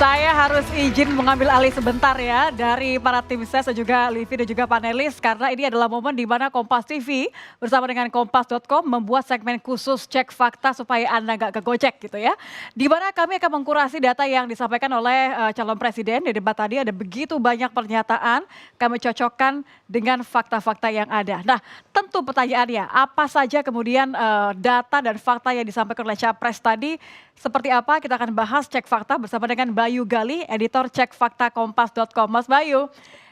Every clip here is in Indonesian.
Saya harus izin mengambil alih sebentar ya dari para tim ses dan juga Livi dan juga panelis karena ini adalah momen di mana Kompas TV bersama dengan Kompas.com membuat segmen khusus cek fakta supaya Anda nggak kegocek gitu ya. Di mana kami akan mengkurasi data yang disampaikan oleh calon presiden di debat tadi, ada begitu banyak pernyataan, kami cocokkan dengan fakta-fakta yang ada. Nah, tentu pertanyaannya apa saja kemudian data dan fakta yang disampaikan oleh Capres tadi, seperti apa kita akan bahas cek fakta bersama dengan Bayu Gali, editor cek fakta Kompas.com. Mas Bayu,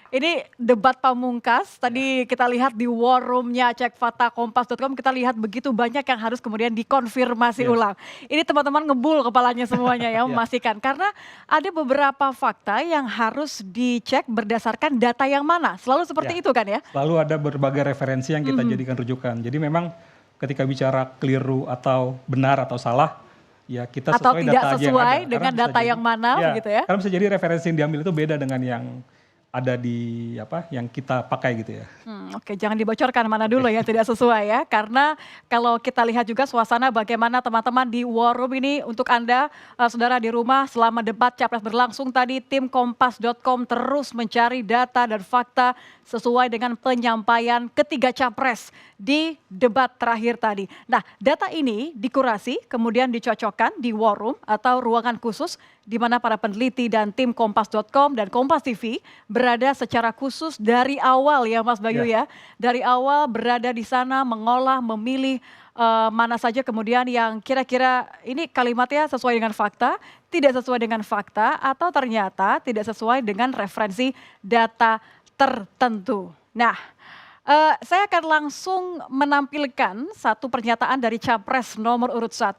ini debat pamungkas, tadi kita lihat di war room-nya cek fakta Kompas.com, kita lihat begitu banyak yang harus kemudian dikonfirmasi ulang. Ini teman-teman ngebul kepalanya semuanya ya, memastikan. Karena ada beberapa fakta yang harus dicek berdasarkan data yang mana, selalu seperti itu kan ya? Selalu ada berbagai referensi yang kita jadikan rujukan. Jadi memang ketika bicara keliru atau benar atau salah, ya kita atau sesuai tidak data aja sesuai yang ada. dengan data yang mana begitu ya? Karena bisa jadi referensi yang diambil itu beda dengan yang ada di yang kita pakai gitu ya. Oke, jangan dibocorkan mana dulu ya tidak sesuai ya. Karena kalau kita lihat juga suasana bagaimana teman-teman di war room ini untuk Anda saudara di rumah selama debat Capres berlangsung tadi tim Kompas.com terus mencari data dan fakta sesuai dengan penyampaian ketiga Capres di debat terakhir tadi. Nah, data ini dikurasi kemudian dicocokkan di war room atau ruangan khusus di mana para peneliti dan tim Kompas.com dan Kompas TV berada secara khusus dari awal ya Mas Bayu ya. Dari awal berada di sana mengolah, memilih mana saja kemudian yang kira-kira ini kalimatnya sesuai dengan fakta, tidak sesuai dengan fakta, atau ternyata tidak sesuai dengan referensi data tertentu. Nah, saya akan langsung menampilkan satu pernyataan dari Capres nomor urut 1,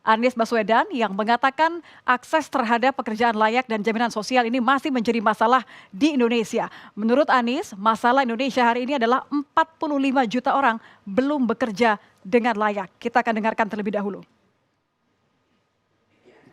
Anies Baswedan yang mengatakan akses terhadap pekerjaan layak dan jaminan sosial ini masih menjadi masalah di Indonesia. Menurut Anies, masalah Indonesia hari ini adalah 45 juta orang belum bekerja dengan layak. Kita akan dengarkan terlebih dahulu.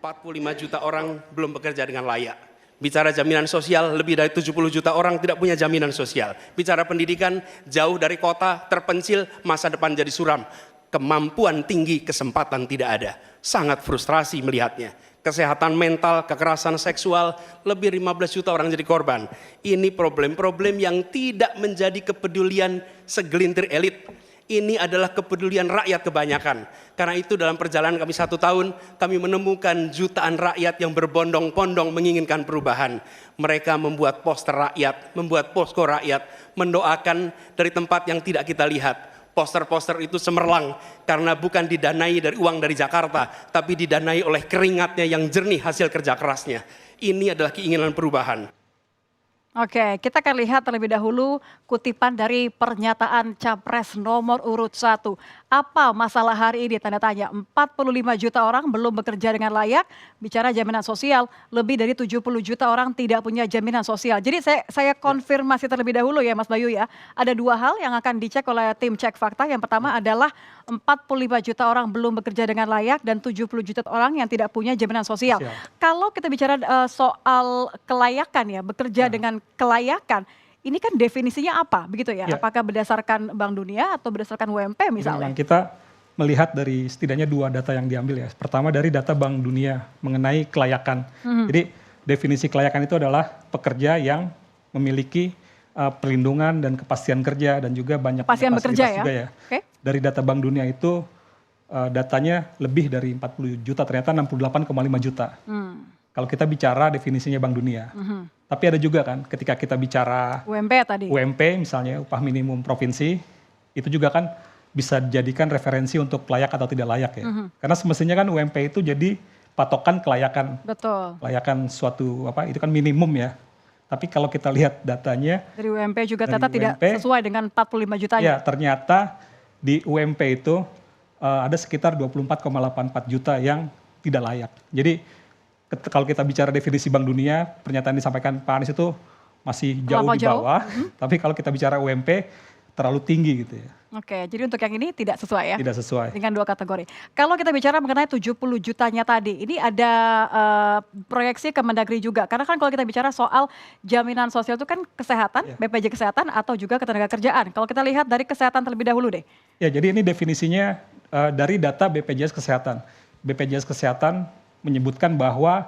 45 juta orang belum bekerja dengan layak. Bicara jaminan sosial, lebih dari 70 juta orang tidak punya jaminan sosial. Bicara pendidikan, jauh dari kota, terpencil, masa depan jadi suram. Kemampuan tinggi, kesempatan tidak ada. Sangat frustrasi melihatnya. Kesehatan mental, kekerasan seksual, lebih 15 juta orang jadi korban. Ini problem-problem yang tidak menjadi kepedulian segelintir elit. Ini adalah kepedulian rakyat kebanyakan. Karena itu dalam perjalanan kami 1 tahun, kami menemukan jutaan rakyat yang berbondong-bondong menginginkan perubahan. Mereka membuat poster rakyat, membuat posko rakyat, mendoakan dari tempat yang tidak kita lihat. Poster-poster itu cemerlang karena bukan didanai dari uang dari Jakarta, tapi didanai oleh keringatnya yang jernih hasil kerja kerasnya. Ini adalah keinginan perubahan. Oke, kita akan lihat terlebih dahulu kutipan dari pernyataan Capres nomor urut 1. Apa masalah hari ini? Tanda tanya, 45 juta orang belum bekerja dengan layak, bicara jaminan sosial, lebih dari 70 juta orang tidak punya jaminan sosial. Jadi saya konfirmasi terlebih dahulu ya Mas Bayu ya. Ada 2 hal yang akan dicek oleh tim cek fakta. Yang pertama adalah 45 juta orang belum bekerja dengan layak dan 70 juta orang yang tidak punya jaminan sosial. Kalau kita bicara soal kelayakan ya, bekerja dengan kelayakan, ini kan definisinya apa begitu ya? Apakah berdasarkan Bank Dunia atau berdasarkan UMP misalnya? Memang kita melihat dari setidaknya 2 data yang diambil ya. Pertama dari data Bank Dunia mengenai kelayakan. Jadi definisi kelayakan itu adalah pekerja yang memiliki perlindungan dan kepastian kerja dan juga banyak fasilitas juga ya. Dari data Bank Dunia itu datanya lebih dari 40 juta, ternyata 68,5 juta. Kalau kita bicara definisinya Bank Dunia. Tapi ada juga kan ketika kita bicara UMP tadi. UMP misalnya upah minimum provinsi, itu juga kan bisa dijadikan referensi untuk layak atau tidak layak ya. Karena semestinya kan UMP itu jadi patokan kelayakan. Betul. Kelayakan suatu itu kan minimum ya. Tapi kalau kita lihat datanya dari UMP juga ternyata tidak sesuai dengan 45 jutanya. Ya, ternyata di UMP itu ada sekitar 24,84 juta yang tidak layak. Jadi kalau kita bicara definisi Bank Dunia, pernyataan disampaikan Pak Anies itu masih jauh di bawah. Tapi kalau kita bicara UMP, terlalu tinggi gitu ya. Oke, jadi untuk yang ini tidak sesuai ya? Tidak sesuai. Dengan 2 kategori. Kalau kita bicara mengenai 70 jutanya tadi, ini ada proyeksi Kemendagri juga. Karena kan kalau kita bicara soal jaminan sosial itu kan kesehatan, BPJS Kesehatan atau juga ketenagakerjaan. Kalau kita lihat dari kesehatan terlebih dahulu deh. Ya, jadi ini definisinya dari data BPJS Kesehatan. BPJS Kesehatan menyebutkan bahwa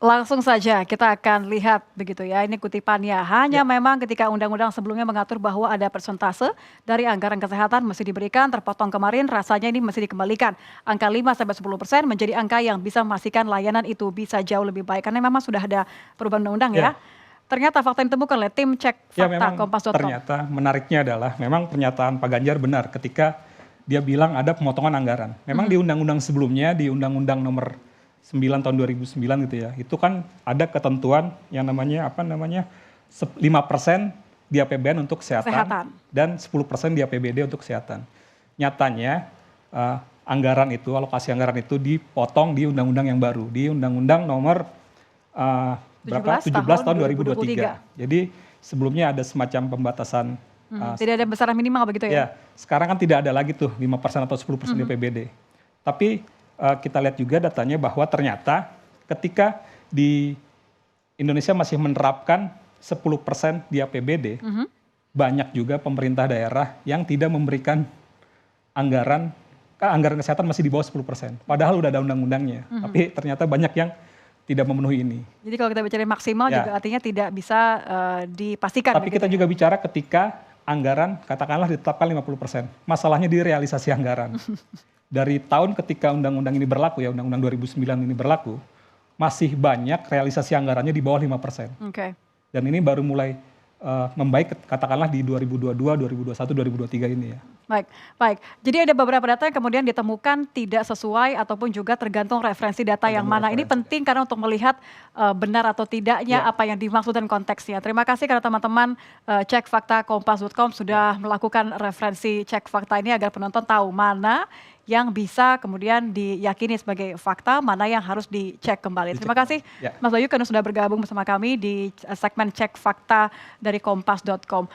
Langsung saja kita akan lihat begitu ya, ini kutipannya. Hanya memang ketika undang-undang sebelumnya mengatur bahwa ada persentase dari anggaran kesehatan mesti diberikan, terpotong kemarin rasanya ini mesti dikembalikan. Angka 5-10% menjadi angka yang bisa memastikan layanan itu bisa jauh lebih baik. Karena memang sudah ada perubahan undang-undang ya. Ternyata fakta yang ditemukan oleh tim cek Ya fakta memang kompas.com. ternyata menariknya adalah memang pernyataan Pak Ganjar benar ketika dia bilang ada pemotongan anggaran. Memang di undang-undang sebelumnya, di Undang-Undang Nomor 9 tahun 2009 gitu ya, itu kan ada ketentuan yang namanya 5% di APBN untuk kesehatan. Dan 10% di APBD untuk kesehatan. Nyatanya anggaran itu, alokasi anggaran itu dipotong di undang-undang yang baru, di Undang-Undang Nomor 17 tahun 2023. Jadi sebelumnya ada semacam pembatasan. Tidak ada besaran minimal begitu ya? Ya, sekarang kan tidak ada lagi tuh 5% atau 10% di APBD. Tapi kita lihat juga datanya bahwa ternyata ketika di Indonesia masih menerapkan 10% di APBD, banyak juga pemerintah daerah yang tidak memberikan anggaran kesehatan masih di bawah 10%. Padahal udah ada undang-undangnya, tapi ternyata banyak yang tidak memenuhi ini. Jadi kalau kita bicara maksimal juga artinya tidak bisa dipastikan. Tapi kita juga bicara ketika anggaran katakanlah ditetapkan 50%. Masalahnya di realisasi anggaran. Dari tahun ketika undang-undang ini berlaku ya, undang-undang 2009 ini berlaku, masih banyak realisasi anggarannya di bawah 5%. Dan ini baru mulai membaik katakanlah di 2022, 2021, 2023 ini ya. Baik. Jadi ada beberapa data yang kemudian ditemukan tidak sesuai ataupun juga tergantung referensi data yang mana. Ini penting karena untuk melihat benar atau tidaknya apa yang dimaksud dan konteksnya. Terima kasih karena teman-teman cek fakta kompas.com sudah melakukan referensi cek fakta ini agar penonton tahu mana yang bisa kemudian diyakini sebagai fakta, mana yang harus dicek kembali. Terima kasih Mas Bayu karena sudah bergabung bersama kami di segmen cek fakta dari kompas.com.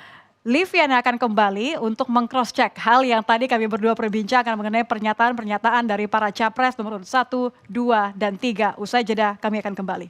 Livian akan kembali untuk meng-cross-check hal yang tadi kami berdua perbincangkan mengenai pernyataan-pernyataan dari para capres nomor 1, 2, dan 3. Usai jeda kami akan kembali.